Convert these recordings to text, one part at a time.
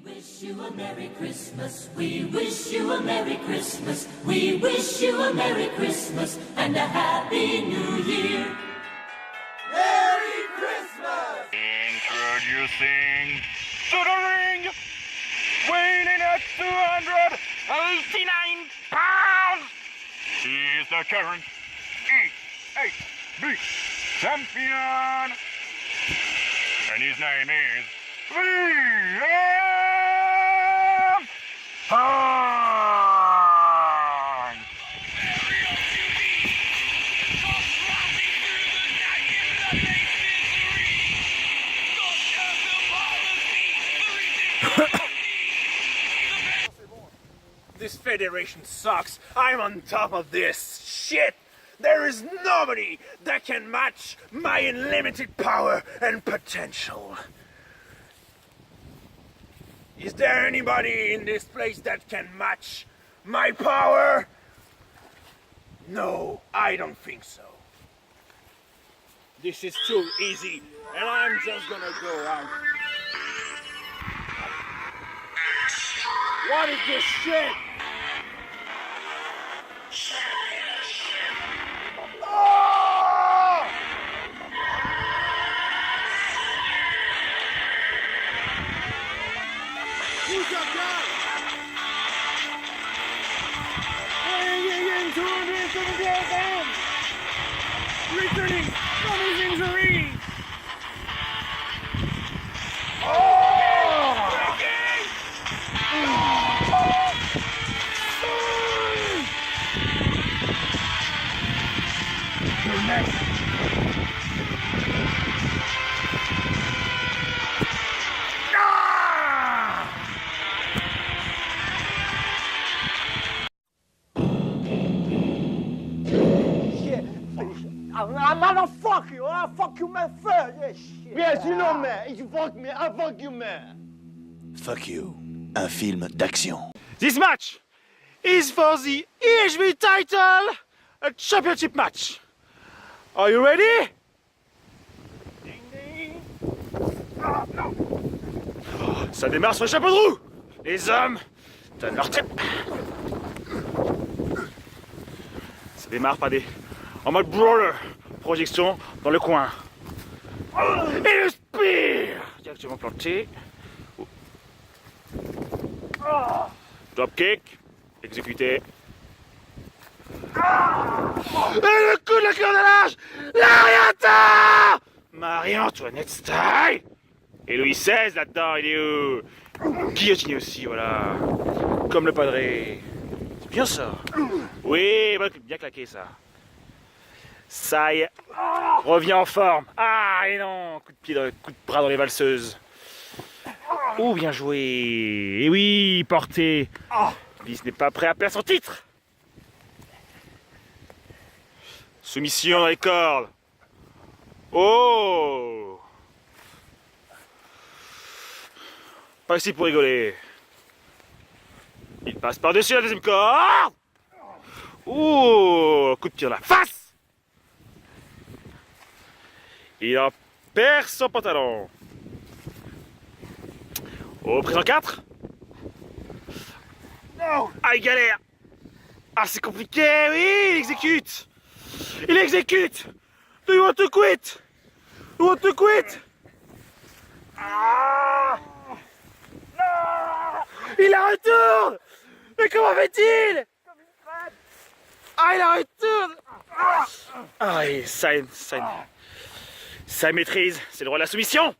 wish you a Merry Christmas. We wish you a Merry Christmas. We wish you a Merry Christmas and a Happy New Year. Merry Christmas! Introducing to the ring, weighing in at 289 pounds. He is the current EHB champion, and his name is Liam Punk. This federation sucks. I'm on top of this shit. There is nobody that can match my unlimited power and potential. Is there anybody in this place that can match my power? No, I don't think so. This is too easy, and I'm just gonna go out. What is this shit? Oh! Who's that guy? Weighing in 278 pounds, returning from his injury. I'm gonna fuck you, I'll fuck you man first, yeah, shit. Yes, you know man, if you fuck me, I'll fuck you man. Fuck You, un film d'action. This match is for the EHB title, a championship match. Are you ready? Ding, ding. Ah, non. Ça démarre sur le chapeau de roue. Les hommes donnent leur tête. Ça démarre par en mode brawler. Projection dans le coin. Et le spear directement planté. Drop kick, exécuté. Et le coup de la clé de l'âge, l'Ariata Marie-Antoinette style. Et Louis XVI là-dedans, il est où? Guillotiné aussi, voilà. Comme le padré. C'est bien ça. Oui, bien claqué ça. Ça y est. Reviens en forme. Ah, et non, coup de bras dans les valseuses. Oh, bien joué. Et oui, porté. Bis n'est pas prêt à perdre son titre. Soumission dans les cordes. Oh. Pas ici pour rigoler. Il passe par-dessus la deuxième corde. Oh, coup de pied dans la face. Il en perd son pantalon. Oh, prise en 4. Ah, il galère. Ah, c'est compliqué, oui, il exécute. Il exécute. Do you want to quit? You want to quit? Ah. Non. Il la retourne. Mais comment fait-il? Ah, il la retourne. Ah, et ça maîtrise. C'est le roi de la soumission.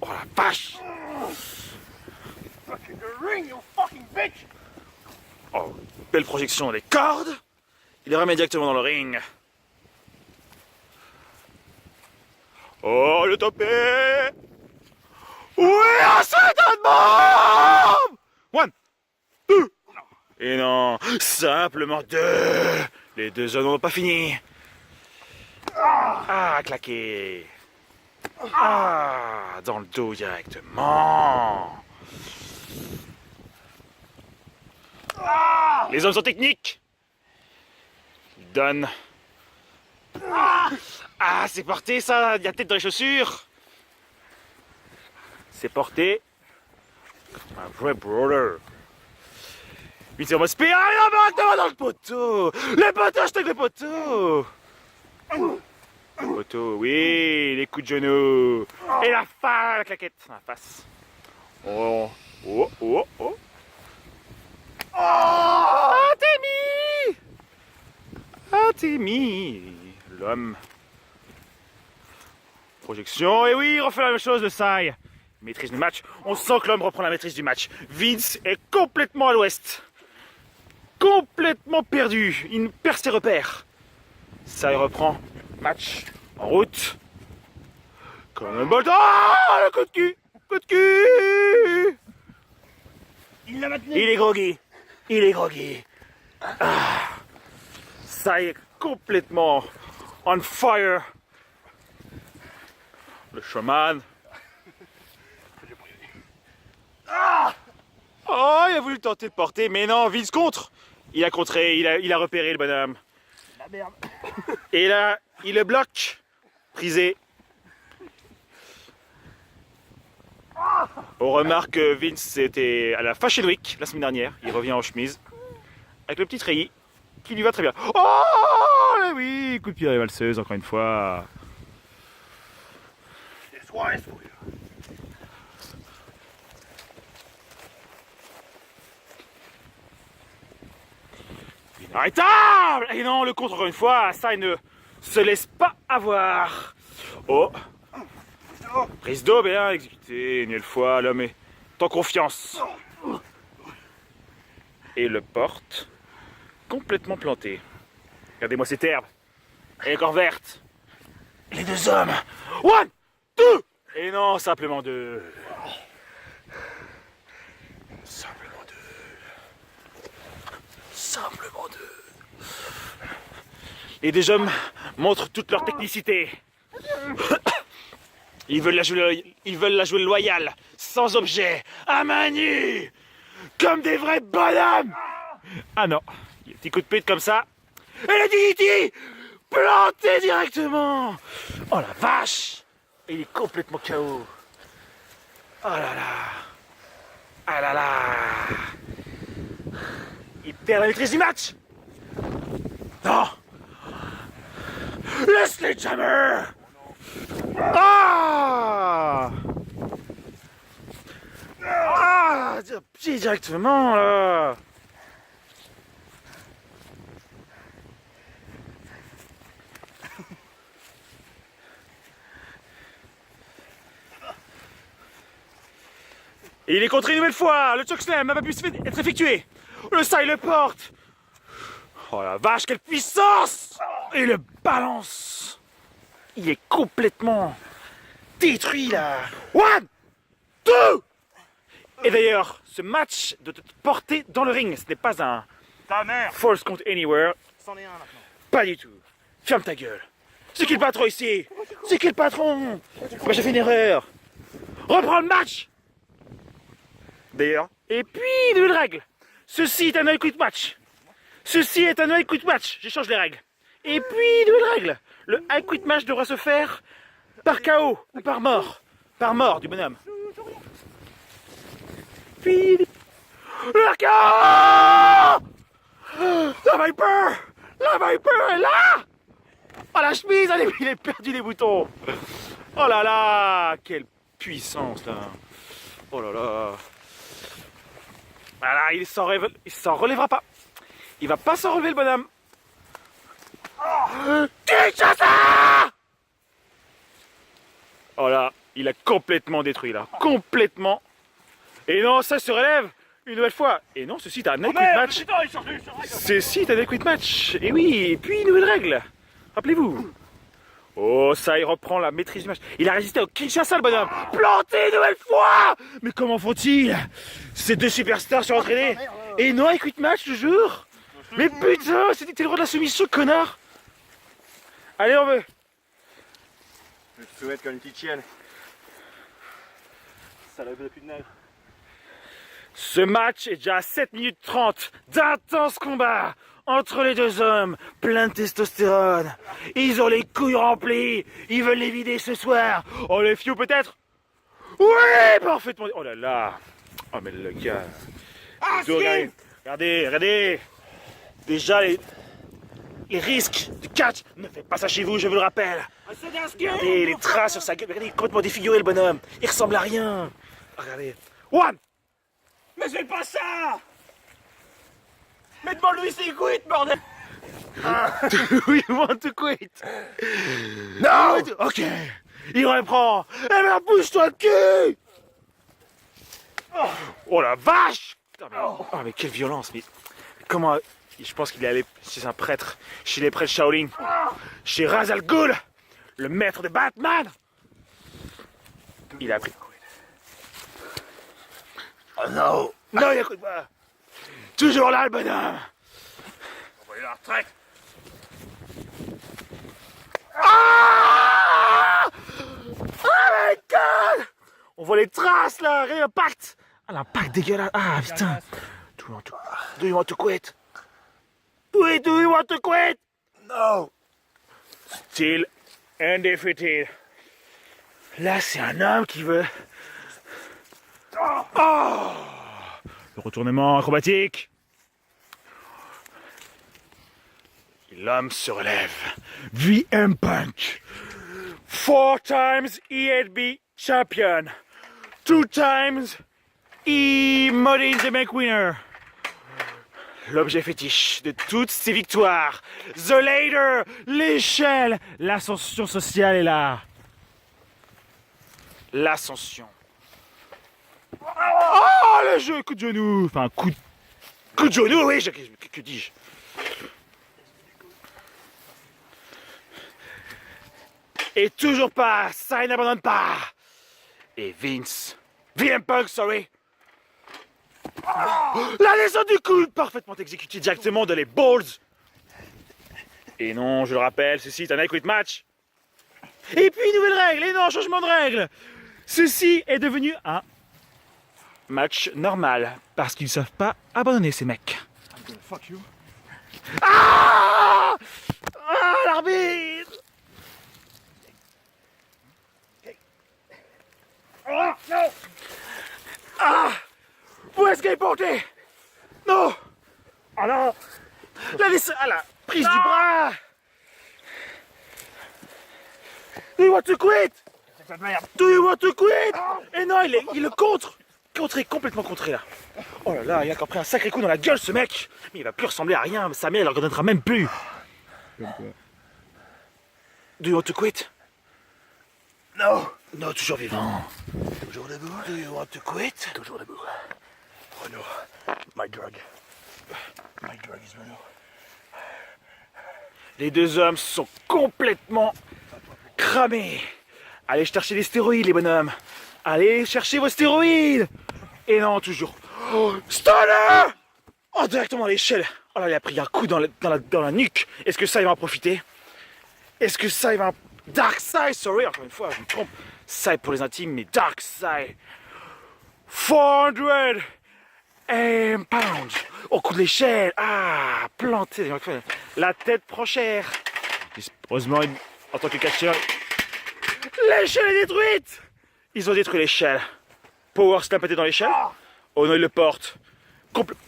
Oh la vache! Oh, belle projection dans les cordes. Il les remet directement dans le ring. Oh, le topé! Oui, ensuite un bombe! One, two. Et non, simplement 2. Les 2 hommes n'ont pas fini. Ah, claqué. Ah, dans le dos directement. Les hommes sont techniques. Ils donnent. Ah, c'est porté ça. Il y a peut-être dans les chaussures. s'est porté comme un vrai brawler. Vince est en mode spear. Ah non, mais arrête-moi dans le poteau. Le poteau, je te le poteau. Le poteau, oui, les coups de genoux. Et la claquette dans la face. Oh, oh, oh, oh. Ah, t'es mis. Ah, t'es mis. L'homme. Projection, et oui, il refait la même chose, le Sai. Maîtrise du match. On sent que l'homme reprend la maîtrise du match. Vince est complètement à l'ouest. Complètement perdu. Il perd ses repères. Sai reprend. Match en route. Comme un bol. Oh, le coup de cul. Coup de cul. Il l'a maintenu. Il est groggy. Il est groggy. Ah. Sai est complètement on fire. Le showman. Oh, il a voulu tenter de porter, mais non, Vince contre. Il a contré, il a repéré le bonhomme. La merde. Et là, il le bloque. Prisé. On remarque que Vince était à la Fashion Week la semaine dernière. Il revient en chemise. Avec le petit treillis qui lui va très bien. Oh, là oui, coup de pied à la valseuse, encore une fois. Arrêtable! Et non, le contre encore une fois, ça il ne se laisse pas avoir. Oh! Prise d'eau bien exécutée, une nouvelle fois, l'homme est en confiance. Et le porte complètement planté. Regardez-moi cette herbe. Elle est encore verte. Les deux hommes. One, two! Et non, simplement deux. Simplement deux. Simplement deux. Les deux hommes montrent toute leur technicité. Ils veulent la jouer loyale, sans objet, à main nue, comme des vrais bonhommes. Ah non, il y a un petit coup de pute comme ça. Et le DDT planté directement. Oh la vache. Et il est complètement KO. Oh là là. Ah là là. Il perd la maîtrise du match. Non. Le sledgehammer. Ah. Ah, pied directement là. Et il est contré une nouvelle fois. Le chokeslam n'a pas pu être effectué. Le Sai le porte. Oh la vache, quelle puissance. Et le balance. Il est complètement détruit là. One, two. Et d'ailleurs, ce match doit être porté dans le ring. Ce n'est pas un Ta mère. false count anywhere. C'en est un maintenant. Pas du tout. Ferme ta gueule. C'est qui le patron ici? C'est qui le patron? Moi j'ai fait une erreur. Reprends le match. D'ailleurs. Et puis, nouvelle règle. Ceci est un no quit match. Ceci est un no quit match. J'échange les règles. Et puis, nouvelle règle. Le I quit match devra se faire par KO ou par mort. Par mort du bonhomme. Puis, le KO. La Viper. La Viper est là. Oh la chemise, il est perdu les boutons. Oh là là, quelle puissance là. Oh là là. Voilà, il s'en relèvera pas. Il va pas s'en relever le bonhomme. Kinshasa! Oh là, il a complètement détruit là. Complètement. Et non, ça se relève une nouvelle fois. Et non, ceci est un no quit match. Ceci est un no quit match. Et oui, et puis nouvelle règle. Rappelez-vous. Oh, ça, il reprend la maîtrise du match. Il a résisté au Kinshasa, le bonhomme. Planté une nouvelle fois. Mais comment font-ils? Ces deux superstars sont entraînés. Et non, quit match toujours. Mais putain, c'était le roi de la soumission, connard. Allez, on veut. Je te souhaite comme une petite chienne. Salope de plus de nègre. Ce match est déjà à 7 minutes 30 d'intenses combats entre les deux hommes, plein de testostérone. Ils ont les couilles remplies, ils veulent les vider ce soir. Oh les fious peut-être. Oui, parfaitement. Oh là là. Oh mais le gars. Regardez. Déjà les risques du catch. Ne faites pas ça chez vous, je vous le rappelle. Regardez les traces sur sa gueule. Regardez, il est complètement défiguré le bonhomme. Il ressemble à rien. Regardez. One. Mais c'est pas ça. Mais demande-lui s'il quit, bordel. Do you want to quit? Non. Ok. Il reprend. Eh ben pousse-toi le cul. Oh la vache. Putain, mais... Oh mais quelle violence. Mais comment... Je pense qu'il est allé chez un prêtre, chez les prêtres Shaolin, chez Ra's al Ghul, le maître de Batman. Il a pris... Oh non. Non, il écoute pas. Toujours là, le bonhomme. Envoyez la retraite. Ah! Oh my god! On voit les traces là, regardez l'impact. Ah, l'impact dégueulasse. Ah putain. Do you want to quit? Do you want to quit? No. Still undefeated. Là, c'est un homme qui veut... Oh! Le retournement acrobatique. L'homme se relève. VM Punk. 4 times ELB champion. 2 times E-Modern the Make winner. L'objet fétiche de toutes ces victoires. The ladder, l'échelle, l'ascension sociale est là. L'ascension. Oh, le jeu, coup de genou. Enfin, coup de genou, oui, que dis-je? Et toujours pas, ça n'abandonne pas. Et VM Punk, sorry. La descente du coude, parfaitement exécutée directement dans les balls. Et non, je le rappelle, ceci est un I Quit match. Et puis, nouvelle règle, et non, changement de règle. Ceci est devenu un match normal, parce qu'ils ne savent pas abandonner ces mecs. Fuck you. Ah! Ah, l'arbitre! Oh, non. Ah! Où est-ce qu'elle est portée? Non! Oh non. La prise du bras! Do you want to quit? C'est cette merde. Do you want to quit? Et non, il le contre! Complètement contré là. Oh là là, il a encore pris un sacré coup dans la gueule ce mec! Mais il va plus ressembler à rien, sa mère ne le reconnaîtra même plus! Do you want to quit? Non. Non, toujours vivant. Toujours debout. Do you want to quit? Toujours debout. Renaud. My drug. My drug is Renaud. Les deux hommes sont complètement cramés. Allez chercher des stéroïdes, les bonhommes. Allez chercher vos stéroïdes. Et non, toujours. Oh, Stunner! Oh, directement à l'échelle. Oh là, il a pris un coup dans la nuque. Est-ce que ça, il va en profiter? Est-ce que ça, il va en... Dark Side, sorry, encore une fois, je me trompe. Side pour les intimes, mais Dark Side. 400 pounds. Au coup de l'échelle. Ah, planté. La tête prend cher. Heureusement, en tant que catcheur, l'échelle est détruite. Ils ont détruit l'échelle. Power Slam pété dans l'échelle. Oh non, il le porte.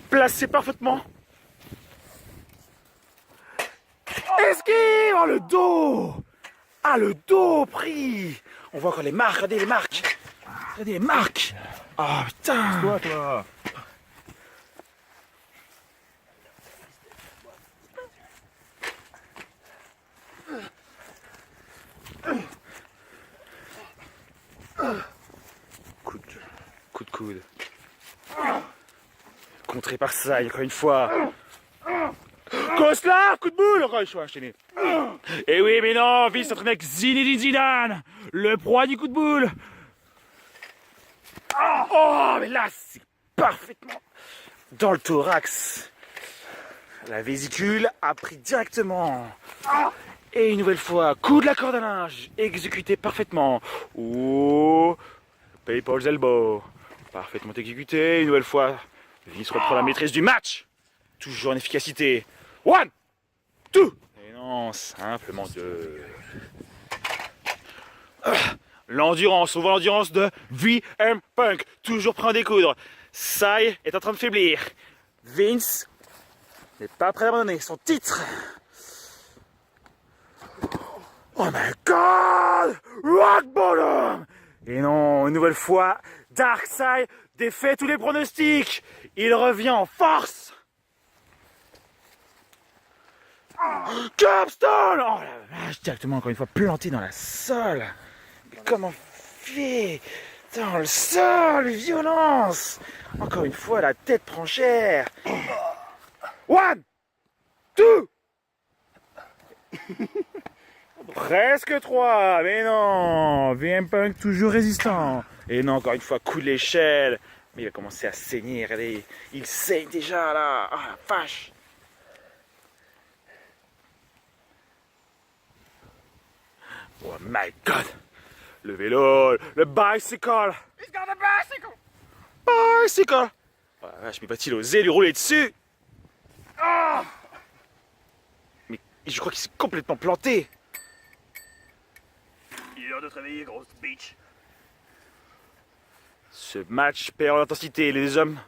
Placé parfaitement. Esquive. Oh, le dos. Ah, le dos pris. On voit encore les marques. Regardez les marques. Regardez les marques. Oh putain. Quoi, toi? Coup de coude. Contré par ça, encore une fois. Koslar, coup de boule. Encore une fois, enchaîné. Et oui, mais non, Vince s'entraîne avec Zinedine Zidane, le proie du coup de boule. Oh, mais là, c'est parfaitement dans le thorax. La vésicule a pris directement. Et une nouvelle fois, coup de la corde à linge, exécuté parfaitement. Oh, Paypal's elbow, parfaitement exécuté. Une nouvelle fois, Vince reprend la maîtrise du match. Toujours en efficacité. 1, 2. Et non, simplement 2. L'endurance, on voit l'endurance de VM Punk, toujours prêt à découdre. Sai est en train de faiblir. Vince n'est pas prêt à abandonner son titre. Oh my god! Rock bottom! Et non, une nouvelle fois, Darkseid défait tous les pronostics. Il revient en force. Capstone! Oh la vache, directement encore une fois planté dans la sol. Mais comment fait? Dans le sol, violence! Encore une fois, la tête prend cher. One, two. Presque 3, mais non. VM Punk toujours résistant. Et non, encore une fois, coup de l'échelle. Mais il va commencer à saigner, regardez. Il saigne déjà là. Ah la vache. Oh my god. Le vélo, le bicycle. He's got a bicycle! Bicycle. Oh la vache, mais va-t-il oser lui rouler dessus? Ah. Mais je crois qu'il s'est complètement planté. Il est l'heure de te réveiller, grosse bitch. Ce match perd en intensité. Les hommes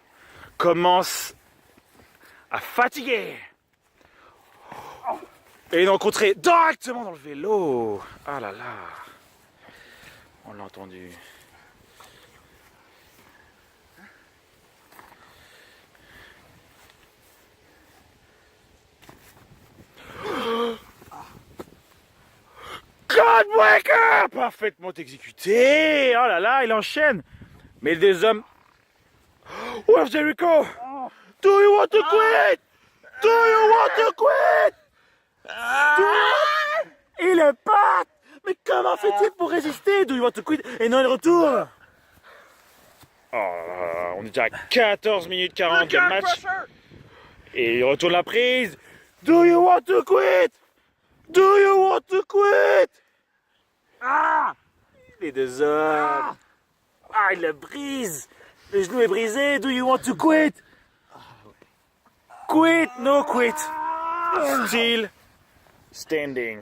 commencent à fatiguer. Et d'encontrer directement dans le vélo. Ah là là. On l'a entendu. Codebreaker! Parfaitement exécuté. Oh là là, il enchaîne. Mais les deux hommes. Where's Jericho? Do you want to quit? Do you want to quit? Il est pas. Mais comment fait-il pour résister? Do you want to quit? Et non, il retourne. Oh là là, on est déjà à 14 minutes 40 de match. Et il retourne la prise. Do you want to quit? Do you want to quit? Ah! Les deux hommes. Ah, il le brise. Le genou est brisé. Do you want to quit? Quit, no quit. Still standing.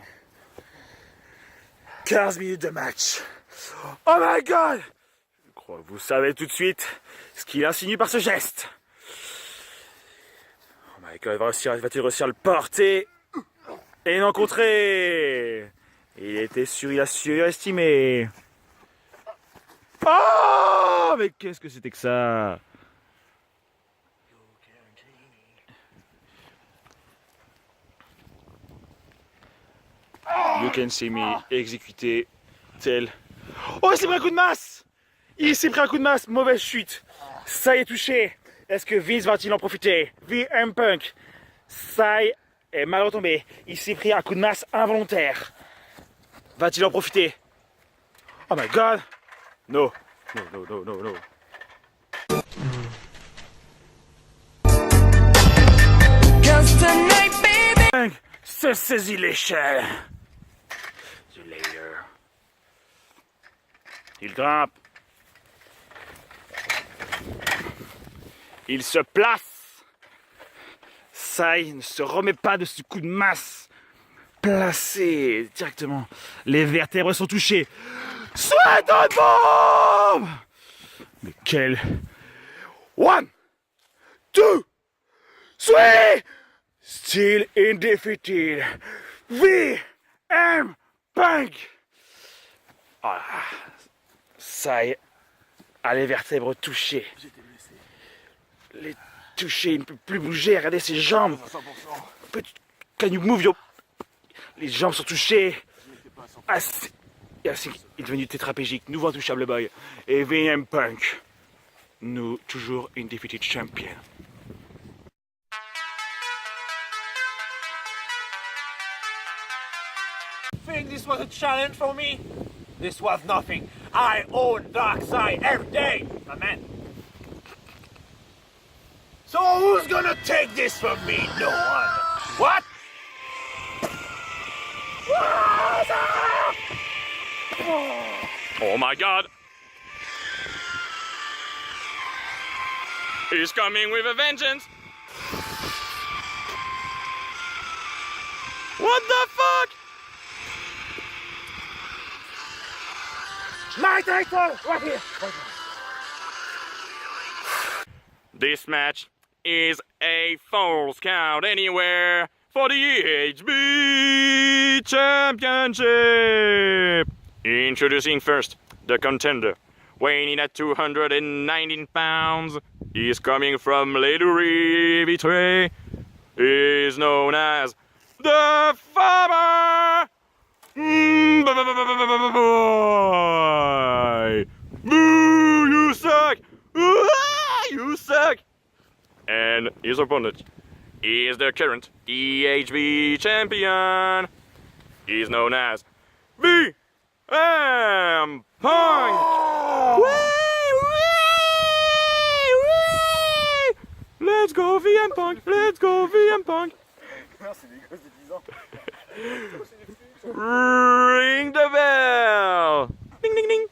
15 minutes de match. Oh my god! Je crois que vous savez tout de suite ce qu'il insinue par ce geste. Oh my god, va-t-il réussir à le porter et l'encontrer? Il était il a surestimé. Oh! Mais qu'est-ce que c'était que ça? You can see me exécuté tel. Oh, il s'est pris un coup de masse! Il s'est pris un coup de masse, mauvaise chute. Ça y est touché. Est-ce que Vince va-t-il en profiter? VM Punk. Ça est mal retombé. Il s'est pris un coup de masse involontaire. Va-t-il en profiter? Oh my god! No. No. Punk se saisit l'échelle. The layer. Il grimpe. Il se place. Sai ne se remet pas de ce coup de masse. Placé directement. Les vertèbres sont touchées. Sweat on bomb! Mais quel... One, two, three! Still undefeated. VM Punk! Oh, ça y est. Ah, les vertèbres touchées. Les touchées, il ne peut plus bouger. Regardez ses jambes. Can you move your... Les jambes sont touchées. Ah, il est devenu tétraplégique. Nouveau intouchable boy. Et VM Punk. Nous, toujours undefeated champion. Think this was a challenge for me? This was nothing. I own Darkseid every day, my man. So who's gonna take this from me? No one. What? Oh my god! He's coming with a vengeance! What the fuck? My title! Right here! This match is a false count anywhere for the EHB Championship. Introducing first the contender, weighing in at 219 pounds. He is coming from Les Doury Vitré. He is known as the Farmer Boy. Boo, you suck! You suck! And his opponent is the current EHB champion. He is known as VM Punk. Let's go VM Punk. Let's go VM Punk. Ring the bell. Ding ding ding.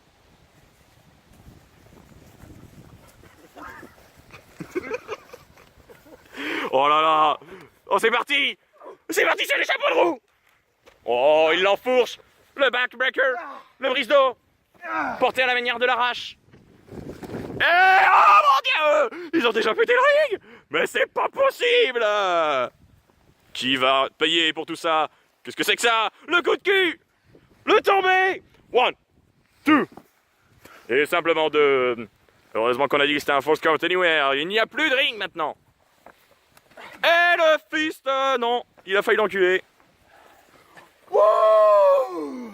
Oh là là. Oh, c'est parti. C'est parti sur les chapeaux de roue. Oh, il l'enfourche. Le backbreaker. Le brise-dos. Porté à la manière de l'arrache. Et oh mon Dieu, ils ont déjà pété le ring. Mais c'est pas possible. Qui va payer pour tout ça? Qu'est-ce que c'est que ça? Le coup de cul. Le tombé. 1, 2. Et simplement 2. Heureusement qu'on a dit que c'était un false count anywhere. Il n'y a plus de ring maintenant. Et le fist, non, il a failli l'enculer. Bouh!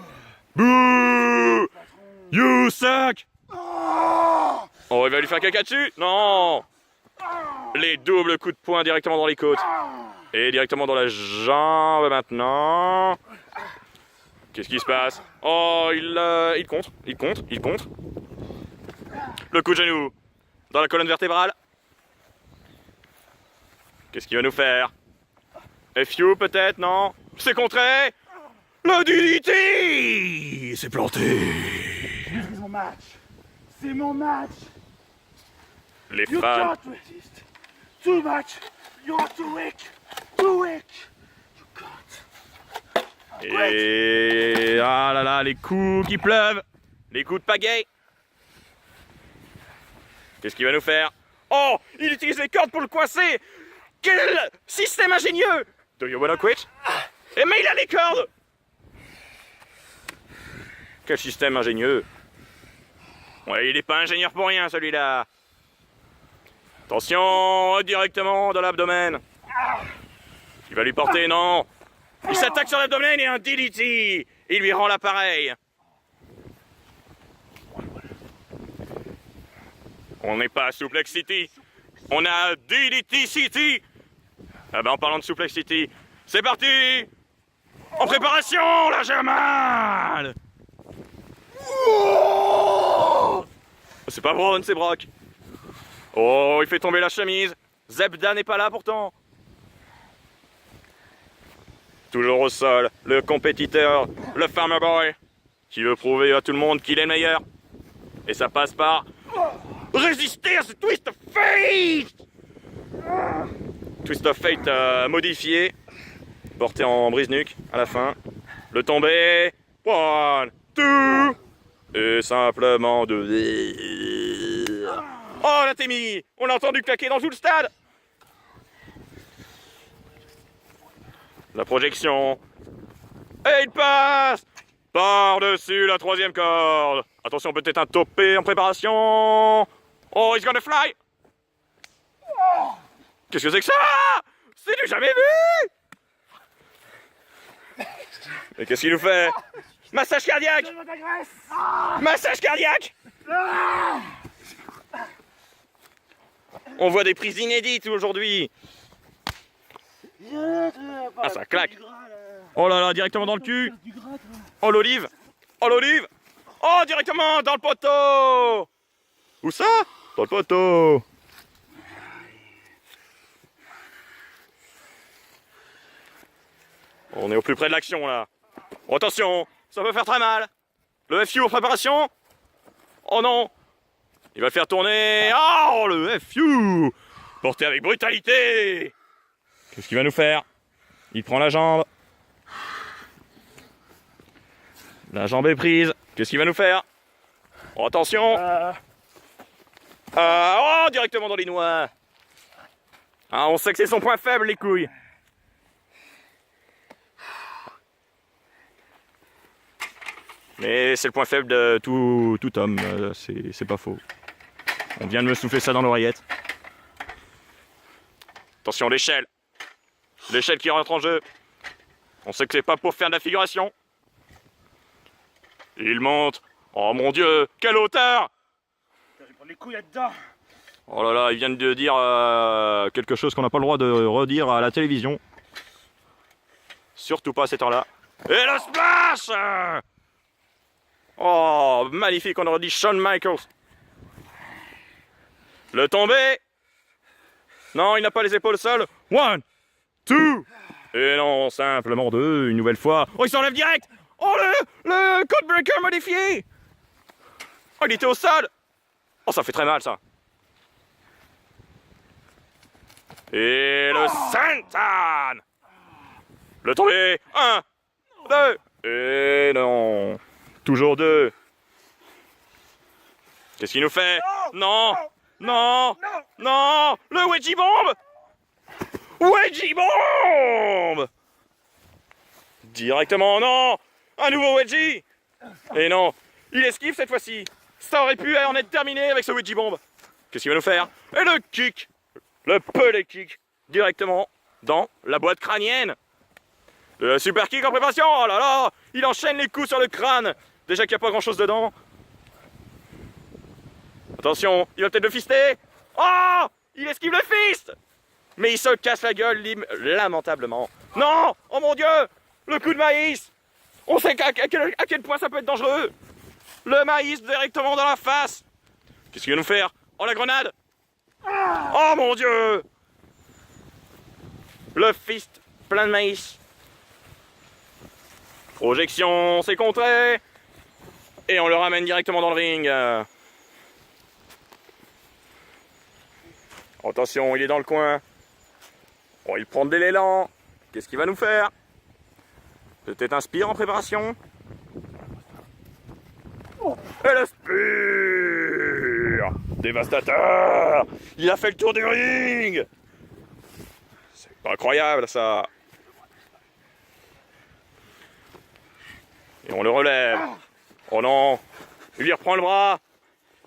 You suck! Oh, il va lui faire caca dessus? Non! Les doubles coups de poing directement dans les côtes. Et directement dans la jambe maintenant. Qu'est-ce qui se passe? Oh, il contre. Le coup de genou dans la colonne vertébrale. Qu'est-ce qu'il va nous faire? FU peut-être, non? C'est contré! Le DDT! C'est planté! C'est mon match! C'est mon match! Les You fans. can't resist! Too much! You're too weak! Too weak! You can't! Et ah là là, les coups qui pleuvent! Les coups de pagaie! Qu'est-ce qu'il va nous faire? Oh! Il utilise les cordes pour le coincer! Quel système ingénieux! Do you wanna quit? Mais il a les cordes! Quel système ingénieux! Ouais, il est pas ingénieur pour rien celui-là! Attention, directement dans l'abdomen! Il va lui porter, non! Il s'attaque sur l'abdomen et un DDT! Il lui rend l'appareil! On n'est pas à Suplex City! On a DDT City! Ah ben en parlant de Suplex City, c'est parti! En préparation, là j'ai mal! C'est pas Braun, c'est Brock. Oh, il fait tomber la chemise. Zebda n'est pas là pourtant. Toujours au sol, le compétiteur, le Farmer Boy, qui veut prouver à tout le monde qu'il est le meilleur. Et ça passe par résister à ce Twist of Fate! Twist of Fate modifié, porté en brise-nuque à la fin. Le tombé, 1, 2, et simplement 2. Oh la Témi, on l'a entendu claquer dans tout le stade. La projection, et il passe par-dessus la troisième corde. Attention, peut-être un topé en préparation. Oh, he's gonna fly. Qu'est-ce que c'est que ça? C'est du jamais vu. Et qu'est-ce qu'il nous fait? Massage cardiaque. Massage cardiaque. On voit des prises inédites aujourd'hui. Ah, ça claque. Oh là là, directement dans le cul. Oh l'olive. Oh l'olive. Oh, directement dans le poteau. Où ça? Dans le poteau. On est au plus près de l'action là. Oh, attention, ça peut faire très mal. Le FU en préparation. Oh non. Il va le faire tourner. Oh, le FU porté avec brutalité. Qu'est-ce qu'il va nous faire? Il prend la jambe. La jambe est prise. Qu'est-ce qu'il va nous faire? Oh, attention. Oh, directement dans les noix. Ah, on sait que c'est son point faible, les couilles. Mais c'est le point faible de tout homme, c'est pas faux. On vient de me souffler ça dans l'oreillette. Attention, l'échelle. L'échelle qui rentre en jeu. On sait que c'est pas pour faire de la figuration. Il monte. Oh mon Dieu, quelle hauteur! Je vais prendre les couilles là-dedans. Oh là là, il vient de dire quelque chose qu'on n'a pas le droit de redire à la télévision. Surtout pas à cette heure-là. Et le splash! Oh, magnifique, on aurait dit Shawn Michaels. Le tombé. Non, il n'a pas les épaules au sol. 1, 2. Et non, simplement 2, une nouvelle fois. Oh, il s'enlève direct. Oh, le code breaker modifié. Oh, il était au sol. Oh, ça fait très mal, ça. Et le senton. Le tombé. 1, 2. Et non. Toujours 2. Qu'est-ce qu'il nous fait? Non. Non. Non. Le wedgie bomb. Wedgie bomb. Directement, non. Un nouveau wedgie. Et non. Il esquive cette fois-ci. Ça aurait pu en être terminé avec ce wedgie bomb. Qu'est-ce qu'il va nous faire? Et le kick. Le pelé kick. Directement dans la boîte crânienne. Le super kick en préparation. Oh là là. Il enchaîne les coups sur le crâne. Déjà qu'il n'y a pas grand chose dedans. Attention, il va peut-être le fister. Oh, il esquive le fist. Mais il se casse la gueule lamentablement. Non. Oh mon Dieu. Le coup de maïs. On sait à quel point ça peut être dangereux. Le maïs directement dans la face. Qu'est-ce qu'il va nous faire? Oh, la grenade. Oh mon Dieu. Le fist plein de maïs. Projection, c'est contré. Et on le ramène directement dans le ring. Attention, il est dans le coin. Oh, il prend de l'élan. Qu'est-ce qu'il va nous faire? Peut-être un spear en préparation. Et le spear! Dévastateur! Il a fait le tour du ring! C'est incroyable, ça! Et on le relève. Oh non! Il lui reprend le bras.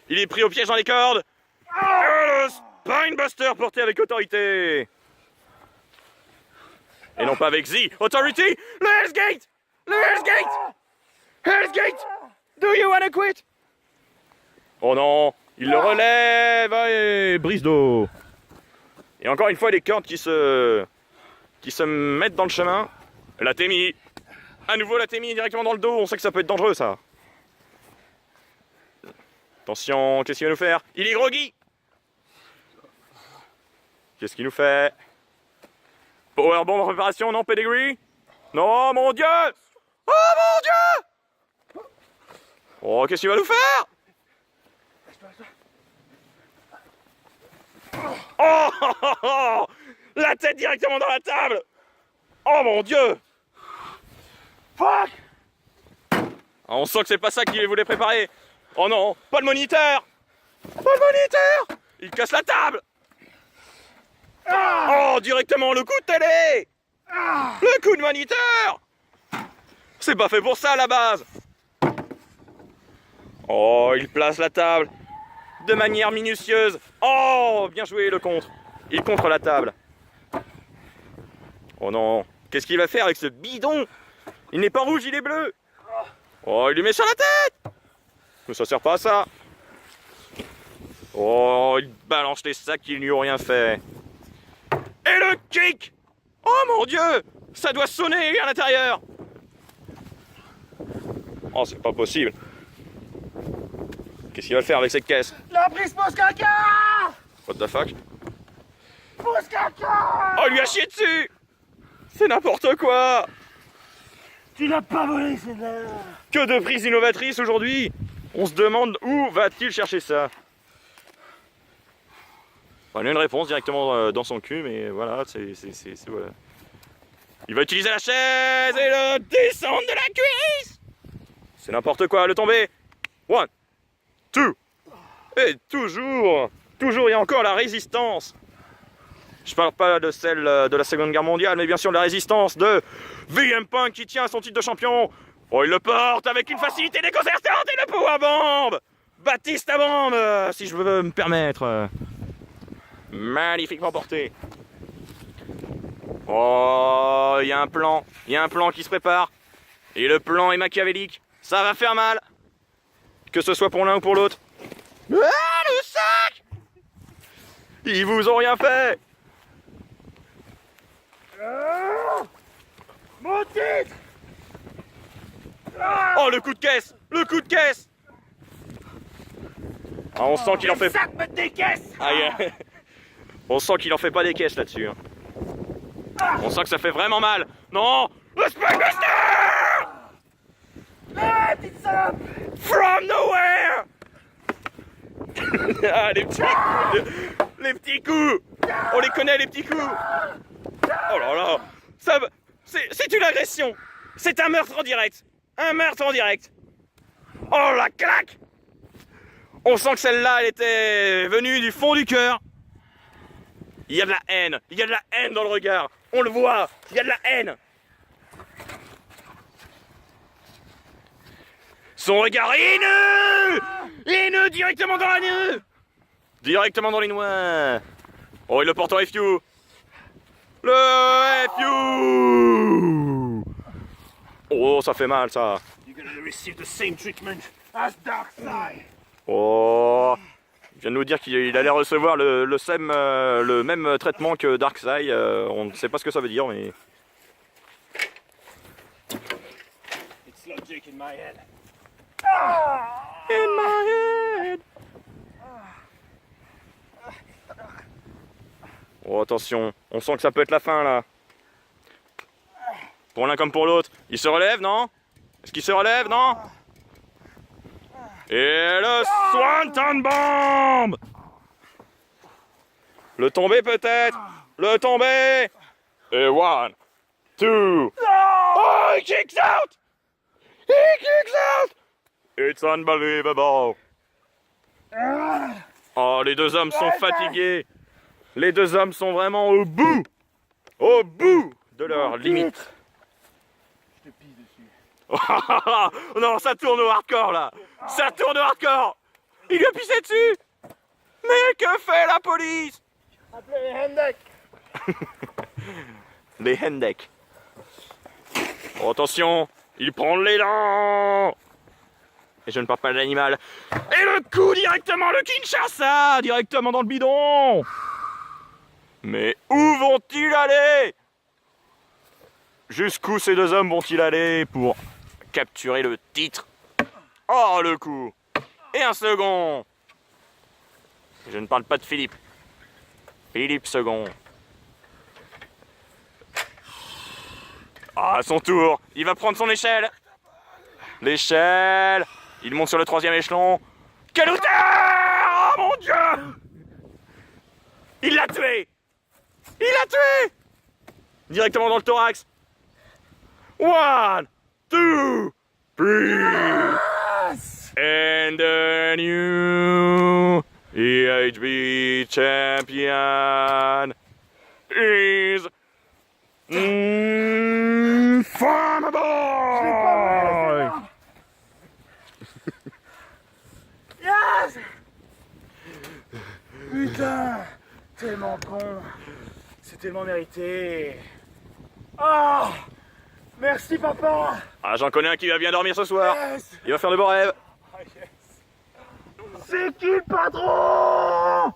Il est pris au piège dans les cordes. Et le Spinebuster porté avec autorité. Et non pas avec Z. Authority! Le Hell's Gate! Le Hell's Gate! Hell's Gate! Do you wanna quit? Oh non! Il le relève et brise d'eau. Et encore une fois, les cordes qui se mettent dans le chemin. La Témi. À nouveau la Témi directement dans le dos. On sait que ça peut être dangereux, ça. Attention, qu'est-ce qu'il va nous faire? Il est groggy. Qu'est-ce qu'il nous fait? Powerbomb en préparation, non, pedigree? Non, mon Dieu! Oh, mon Dieu! Oh, qu'est-ce qu'il va nous faire? Oh, oh, oh, oh, la tête directement dans la table! Oh, mon Dieu! Fuck! On sent que c'est pas ça qu'il voulait préparer. Oh non, pas le moniteur! Pas le moniteur! Il casse la table! Oh, directement le coup de télé! Le coup de moniteur! C'est pas fait pour ça à la base! Oh, il place la table de manière minutieuse. Oh, bien joué le contre. Il contre la table. Oh non, qu'est-ce qu'il va faire avec ce bidon? Il n'est pas rouge, il est bleu. Oh, il lui met sur la tête. Mais ça sert pas à ça. Oh, il balance les sacs qui ne lui ont rien fait. Et le kick! Oh mon Dieu! Ça doit sonner à l'intérieur! Oh, c'est pas possible. Qu'est-ce qu'il va faire avec cette caisse? La prise pousse caca! What the fuck? Pousse caca! Oh, il lui a chié dessus! C'est n'importe quoi! Tu l'as pas volé, celle-là! Que de prises innovatrices aujourd'hui! On se demande où va-t-il chercher ça? On a une réponse directement dans son cul, mais voilà, voilà. Il va utiliser la chaise et le descendre de la cuisse. C'est n'importe quoi, le tomber. 1, tout. Et toujours il y a encore la résistance. Je parle pas de celle de la Seconde Guerre mondiale, mais bien sûr de la résistance de VM Punk qui tient son titre de champion. Oh, il le porte avec une facilité déconcertante et le powerbomb. Baptiste bombe, si je veux me permettre. Magnifiquement porté. Oh, il y a un plan qui se prépare. Et le plan est machiavélique. Ça va faire mal. Que ce soit pour l'un ou pour l'autre. Ah, le sac! Ils vous ont rien fait. Mon titre! Oh, le coup de caisse! Le coup de caisse! Ah, on sent qu'il en fait... Ça te met des caisses! Aïe. On sent qu'il en fait pas des caisses là-dessus. Hein. On sent que ça fait vraiment mal. Non! Le Spikebuster! Ah, petite salope! From nowhere! Ah, les petits coups! Les petits coups! On les connaît, les petits coups! Oh là là! C'est une agression! C'est un meurtre en direct! Un meurtre en direct! Oh la claque! On sent que celle-là, elle était venue du fond du cœur. Il y a de la haine! Il y a de la haine dans le regard! On le voit! Il y a de la haine! Son regard haineux! Haineux directement dans la nœud! Directement dans les noix! Oh, il le porte en FU! Le FU! Oh, ça fait mal, ça! You're gonna receive the same treatment as Darkseid! Oh! Il vient de nous dire qu'il allait recevoir le même traitement que Darkseid. On ne sait pas ce que ça veut dire, mais... It's logic in my head. In my head! Oh, attention, on sent que ça peut être la fin, là. Pour l'un comme pour l'autre. Il se relève, non? Est-ce qu'il se relève, non? Et le Swanton Bomb! Le tombé, peut-être? Le tombé! Et 1, 2... Oh, he kicks out! He kicks out! It's unbelievable! Oh, les deux hommes sont fatigués. Les deux hommes sont vraiment au bout de leur limite. Je te pisse dessus. Non, ça tourne au hardcore là. Ça tourne au hardcore. Il lui a pissé dessus. Mais que fait la police? Appelez les Hendek. Les Hendek. Oh, attention, il prend l'élan. Et je ne parle pas de l'animal. Et le coup directement, le Kinshasa, directement dans le bidon. Mais où vont-ils aller? Jusqu'où ces deux hommes vont-ils aller pour capturer le titre? Oh, le coup! Et un second! Je ne parle pas de Philippe. Philippe second. Ah, à son tour, il va prendre son échelle. L'échelle. Il monte sur le 3e échelon. Quelle hauteur! Oh mon Dieu! Il l'a tué! Il l'a tué! Directement dans le thorax. 1, 2, 3. And the new EHB champion is Farmable! Yes! Putain! Tellement con! C'est tellement mérité! Oh! Merci papa! Ah, j'en connais un qui va bien dormir ce soir. Yes! Il va faire de beaux rêves. Oh, yes. C'est qui le patron?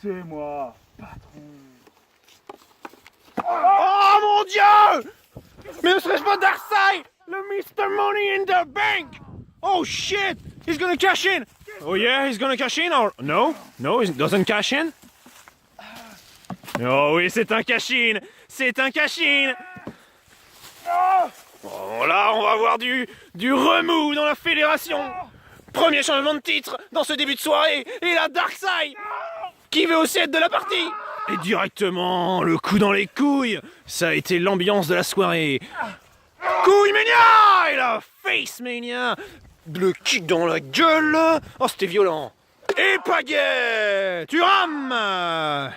C'est moi, patron. Oh mon Dieu! Mais ne serait-ce pas Darkseid? Le Mr. Money in the Bank! Oh shit! He's gonna cash in! Oh yeah, he's gonna cash in or... No? No, he doesn't cash in? Oh oui, c'est un cash-in! C'est un cash-in! Oh là, on va avoir du remous dans la fédération! Premier changement de titre dans ce début de soirée! Et la Darkseid! Qui veut aussi être de la partie? Et directement, le coup dans les couilles! Ça a été l'ambiance de la soirée! Couille Mania! Et la Face Mania! le kick dans la gueule. Oh, c'était violent. Et pagaie, tu rames.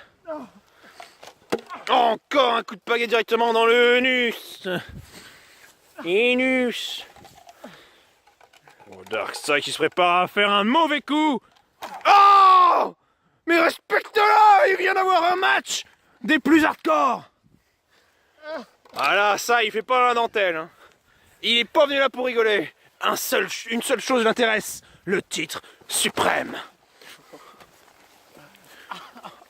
Encore un coup de pagaie directement dans le nus. Inus. Oh, Darkseid qui se prépare à faire un mauvais coup. Oh! Mais respecte-le! Il vient d'avoir un match des plus hardcore. Ah là, ça, il fait pas la dentelle. Hein. Il est pas venu là pour rigoler. Une seule chose l'intéresse, le titre suprême.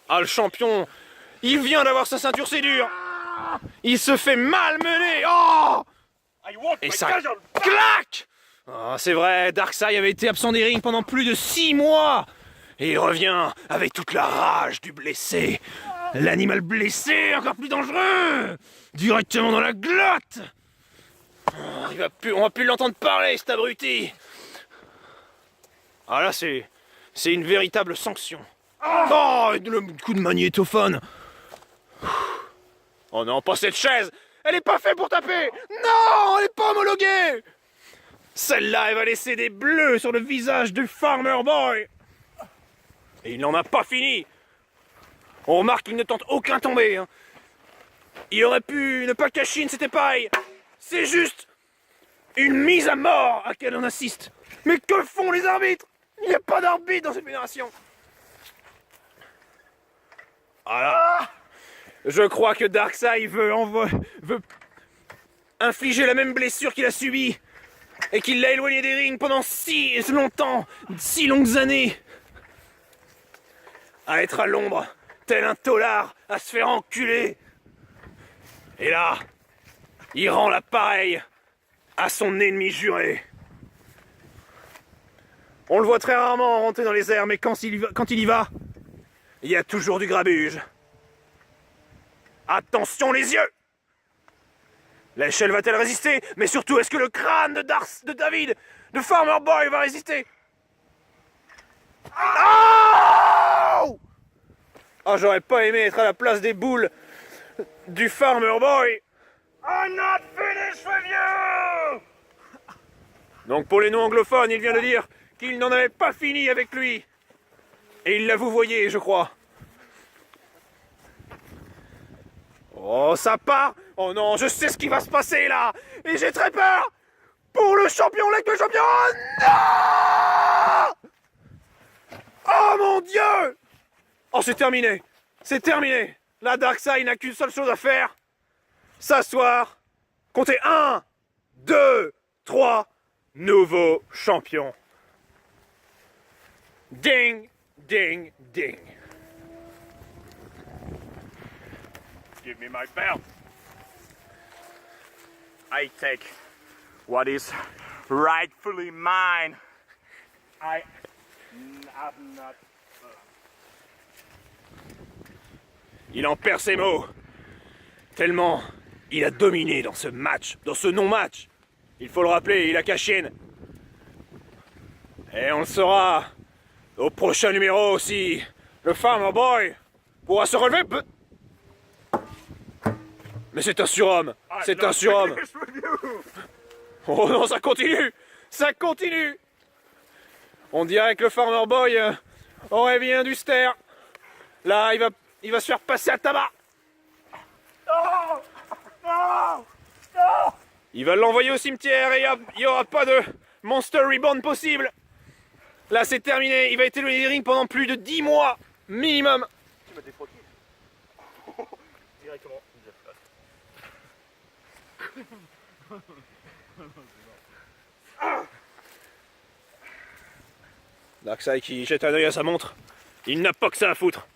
Ah, le champion, il vient d'avoir sa ceinture, c'est dur. Il se fait malmener. Oh! Et ça claque. Oh, c'est vrai, Darkseid avait été absent des rings pendant plus de 6 mois. Et il revient avec toute la rage du blessé. L'animal blessé, encore plus dangereux. Directement dans la glotte. Oh, on va plus l'entendre parler, cet abruti. Ah là, c'est une véritable sanction. Oh, le coup de magnétophone. Oh non, pas cette chaise. Elle est pas faite pour taper. Non, elle est pas homologuée. Celle-là, elle va laisser des bleus sur le visage du Farmer Boy. Et il n'en a pas fini. On remarque qu'il ne tente aucun tombé. Hein. Il aurait pu ne pas cacher une c'était pareil. C'est juste une mise à mort à laquelle on assiste. Mais que font les arbitres? Il n'y a pas d'arbitre dans cette fédération. Voilà. Je crois que Darkseid veut infliger la même blessure qu'il a subie et qu'il l'a éloigné des rings pendant si longtemps, si longues années. À être à l'ombre, tel un taulard, à se faire enculer. Et là, il rend l'appareil à son ennemi juré. On le voit très rarement rentrer dans les airs, mais quand il y va, il y a toujours du grabuge. Attention les yeux! L'échelle va-t-elle résister? Mais surtout, est-ce que le crâne de David, de Farmer Boy, va résister? Oh! Oh, j'aurais pas aimé être à la place des boules du Farmer Boy. I'm not finished with you! Donc pour les non-anglophones, il vient de dire qu'il n'en avait pas fini avec lui. Et il l'a vouvoyé, je crois. Oh, ça part! Oh non, je sais ce qui va se passer là! Et j'ai très peur! Pour le champion, l'aigle champion! Oh non! Oh mon Dieu! Oh, c'est terminé! C'est terminé! La Darkseid n'a qu'une seule chose à faire. S'asseoir. Comptez 1, 2, 3. Nouveau champion. Ding, ding, ding. Give me my belt. I take what is rightfully mine. I have not. Il en perd ses mots. Tellement il a dominé dans ce match, dans ce non-match. Il faut le rappeler, il a caché. Et on le saura au prochain numéro aussi. Le Farmer Boy pourra se relever. Mais c'est un surhomme. C'est un surhomme. Oh non, ça continue. Ça continue. On dirait que le Farmer Boy aurait bien dû se taire. Là, il va se faire passer à tabac. Il va l'envoyer au cimetière et il n'y aura pas de Monster Reborn possible. Là, c'est terminé. Il va être éloigné des rings pendant plus de 10 mois minimum. Tu m'as défroqué. Directement. Darkseid qui jette un œil à sa montre. Il n'a pas que ça à foutre.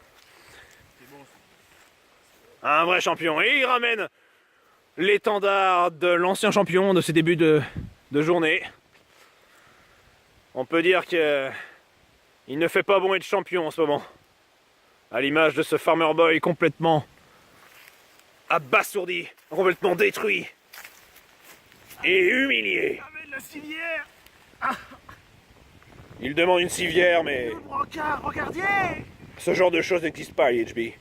Un vrai champion. Et il ramène l'étendard de l'ancien champion de ses débuts de journée. On peut dire que il ne fait pas bon être champion en ce moment. À l'image de ce Farmer Boy complètement abasourdi, complètement détruit et humilié. Amène la civière! Il demande une civière, mais Brancardier! ce genre de choses n'existe pas à IHB.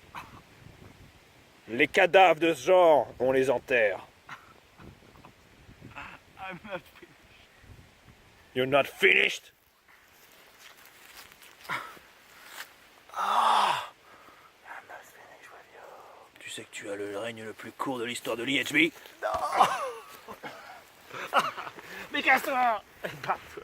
Les cadavres de ce genre, on les enterre. I'm not You're not finished. Tu sais que tu as le règne le plus court de l'histoire de l'IHB? Mais casse-toi! Barre-toi.